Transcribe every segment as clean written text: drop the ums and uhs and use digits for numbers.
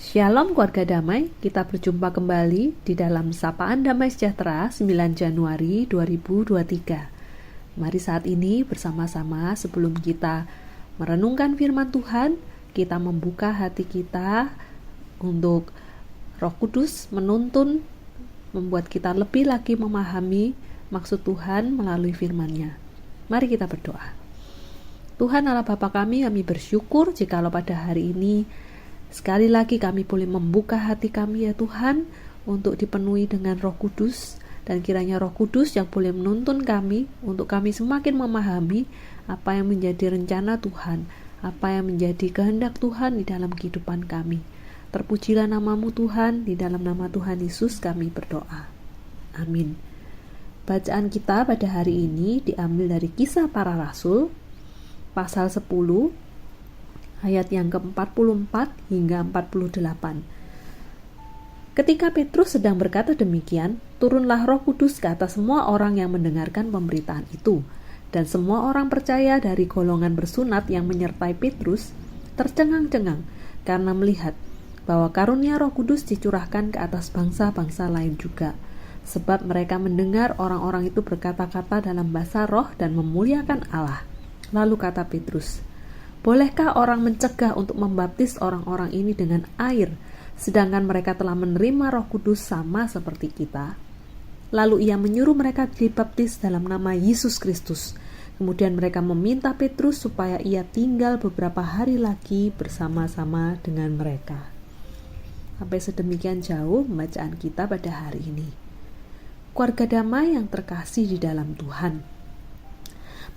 Shalom keluarga damai, kita berjumpa kembali di dalam Sapaan Damai Sejahtera 9 Januari 2023. Mari saat ini bersama-sama sebelum kita merenungkan firman Tuhan, kita membuka hati kita untuk Roh Kudus menuntun, membuat kita lebih lagi memahami maksud Tuhan melalui firman-Nya. Mari kita berdoa. Tuhan Allah Bapa kami bersyukur jikalau pada hari ini sekali lagi kami boleh membuka hati kami ya Tuhan untuk dipenuhi dengan Roh Kudus, dan kiranya Roh Kudus yang boleh menuntun kami untuk kami semakin memahami apa yang menjadi rencana Tuhan, apa yang menjadi kehendak Tuhan di dalam kehidupan kami. Terpujilah nama-Mu Tuhan, di dalam nama Tuhan Yesus kami berdoa. Amin. Bacaan kita pada hari ini diambil dari Kisah Para Rasul pasal 10 ayat yang ke-44 hingga 48. Ketika Petrus sedang berkata demikian, turunlah Roh Kudus ke atas semua orang yang mendengarkan pemberitaan itu, dan semua orang percaya dari golongan bersunat yang menyertai Petrus tercengang-cengang karena melihat bahwa karunia Roh Kudus dicurahkan ke atas bangsa-bangsa lain juga, sebab mereka mendengar orang-orang itu berkata-kata dalam bahasa roh dan memuliakan Allah. Lalu kata Petrus, "Bolehkah orang mencegah untuk membaptis orang-orang ini dengan air, sedangkan mereka telah menerima Roh Kudus sama seperti kita?" Lalu ia menyuruh mereka dibaptis dalam nama Yesus Kristus. Kemudian mereka meminta Petrus supaya ia tinggal beberapa hari lagi bersama-sama dengan mereka. Sampai sedemikian jauh pembacaan kita pada hari ini. Keluarga damai yang terkasih di dalam Tuhan,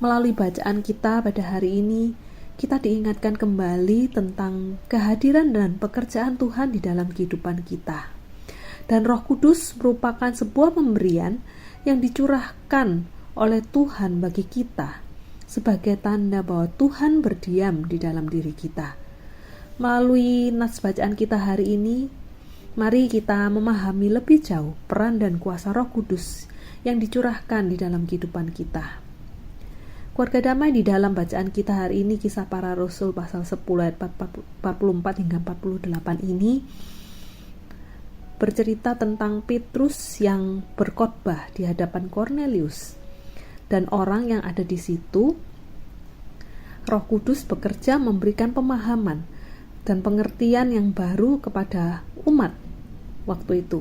melalui bacaan kita pada hari ini, kita diingatkan kembali tentang kehadiran dan pekerjaan Tuhan di dalam kehidupan kita. Dan Roh Kudus merupakan sebuah pemberian yang dicurahkan oleh Tuhan bagi kita sebagai tanda bahwa Tuhan berdiam di dalam diri kita. Melalui nats bacaan kita hari ini, mari kita memahami lebih jauh peran dan kuasa Roh Kudus yang dicurahkan di dalam kehidupan kita. Keluarga damai, di dalam bacaan kita hari ini Kisah Para Rasul pasal 10 ayat 44 hingga 48 ini bercerita tentang Petrus yang berkhotbah di hadapan Kornelius, dan orang yang ada di situ. Roh Kudus bekerja memberikan pemahaman dan pengertian yang baru kepada umat waktu itu.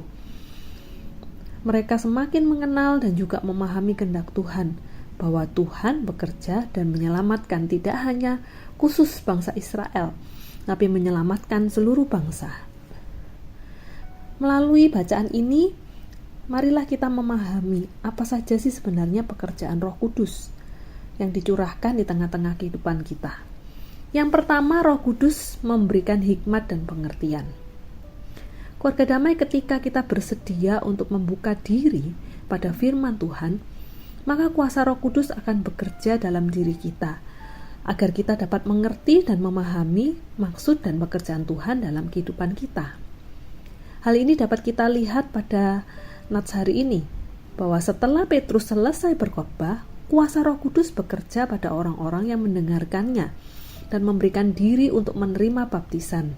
Mereka semakin mengenal dan juga memahami kehendak Tuhan, bahwa Tuhan bekerja dan menyelamatkan tidak hanya khusus bangsa Israel, tapi menyelamatkan seluruh bangsa. Melalui bacaan ini, marilah kita memahami apa saja sih sebenarnya pekerjaan Roh Kudus yang dicurahkan di tengah-tengah kehidupan kita. Yang pertama, Roh Kudus memberikan hikmat dan pengertian. Keluarga damai, ketika kita bersedia untuk membuka diri pada firman Tuhan, maka kuasa Roh Kudus akan bekerja dalam diri kita, agar kita dapat mengerti dan memahami maksud dan pekerjaan Tuhan dalam kehidupan kita. Hal ini dapat kita lihat pada nats hari ini, bahwa setelah Petrus selesai berkhotbah, kuasa Roh Kudus bekerja pada orang-orang yang mendengarkannya dan memberikan diri untuk menerima baptisan.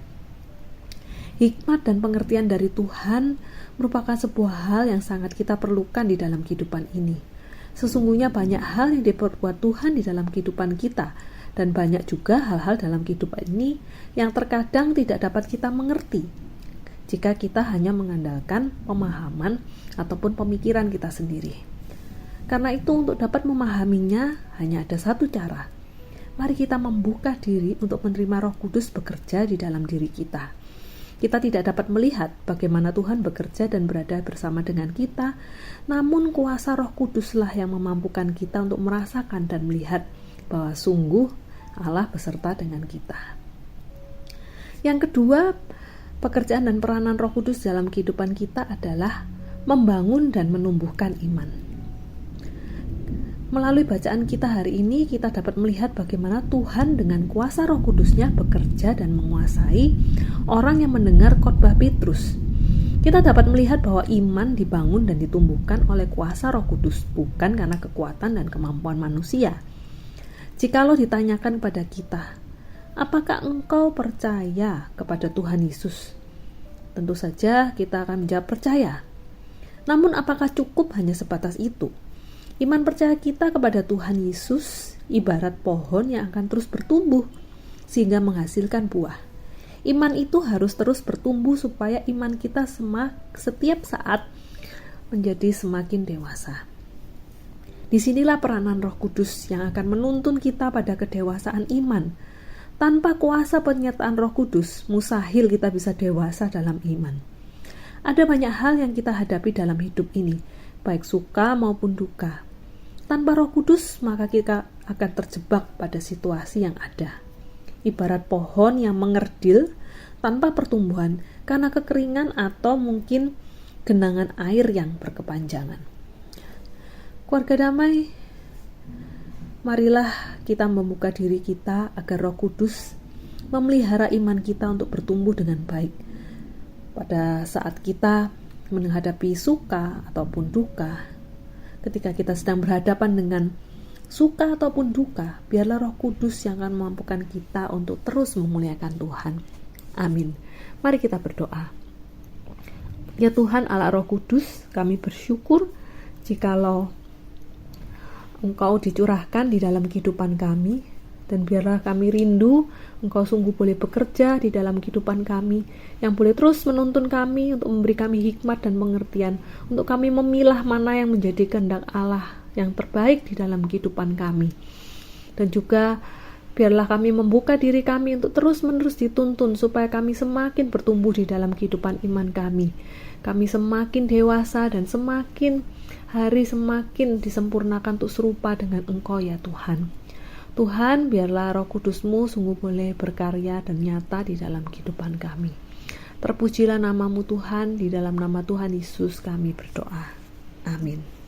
Hikmat dan pengertian dari Tuhan merupakan sebuah hal yang sangat kita perlukan di dalam kehidupan ini. Sesungguhnya banyak hal yang diperbuat Tuhan di dalam kehidupan kita, dan banyak juga hal-hal dalam kehidupan ini yang terkadang tidak dapat kita mengerti jika kita hanya mengandalkan pemahaman ataupun pemikiran kita sendiri. Karena itu, untuk dapat memahaminya hanya ada satu cara. Mari kita membuka diri untuk menerima Roh Kudus bekerja di dalam diri kita. Kita tidak dapat melihat bagaimana Tuhan bekerja dan berada bersama dengan kita, namun kuasa Roh Kuduslah yang memampukan kita untuk merasakan dan melihat bahwa sungguh Allah beserta dengan kita. Yang kedua, pekerjaan dan peranan Roh Kudus dalam kehidupan kita adalah membangun dan menumbuhkan iman. Melalui bacaan kita hari ini, kita dapat melihat bagaimana Tuhan dengan kuasa Roh Kudus-Nya bekerja dan menguasai orang yang mendengar khotbah Petrus. Kita dapat melihat bahwa iman dibangun dan ditumbuhkan oleh kuasa Roh Kudus, bukan karena kekuatan dan kemampuan manusia. Jikalau ditanyakan pada kita, apakah engkau percaya kepada Tuhan Yesus? tentu saja kita akan menjawab percaya. Namun apakah cukup hanya sebatas itu? Iman percaya kita kepada Tuhan Yesus ibarat pohon yang akan terus bertumbuh sehingga menghasilkan buah. Iman itu harus terus bertumbuh supaya iman kita setiap saat menjadi semakin dewasa. Disinilah peranan Roh Kudus yang akan menuntun kita pada kedewasaan iman. Tanpa kuasa penyertaan Roh Kudus, mustahil kita bisa dewasa dalam iman. Ada banyak hal yang kita hadapi dalam hidup ini, baik suka maupun duka. Tanpa Roh Kudus, maka kita akan terjebak pada situasi yang ada. Ibarat pohon yang mengerdil tanpa pertumbuhan karena kekeringan atau mungkin genangan air yang berkepanjangan. Keluarga damai, marilah kita membuka diri kita agar Roh Kudus memelihara iman kita untuk bertumbuh dengan baik. Pada saat kita menghadapi suka ataupun duka, ketika kita sedang berhadapan dengan suka ataupun duka, biarlah Roh Kudus yang akan memampukan kita untuk terus memuliakan Tuhan. Amin. Mari kita berdoa. Ya Tuhan Allah Roh Kudus, kami bersyukur jikalau Engkau dicurahkan di dalam kehidupan kami, dan biarlah kami rindu Engkau sungguh boleh bekerja di dalam kehidupan kami, yang boleh terus menuntun kami untuk memberi kami hikmat dan pengertian, untuk kami memilah mana yang menjadi kehendak Allah yang terbaik di dalam kehidupan kami. Dan juga biarlah kami membuka diri kami untuk terus-menerus dituntun supaya kami semakin bertumbuh di dalam kehidupan iman kami. Kami semakin dewasa dan semakin hari semakin disempurnakan untuk serupa dengan Engkau ya Tuhan. Tuhan, biarlah Roh Kudus-Mu sungguh boleh berkarya dan nyata di dalam kehidupan kami. Terpujilah nama-Mu Tuhan, di dalam nama Tuhan Yesus kami berdoa. Amin.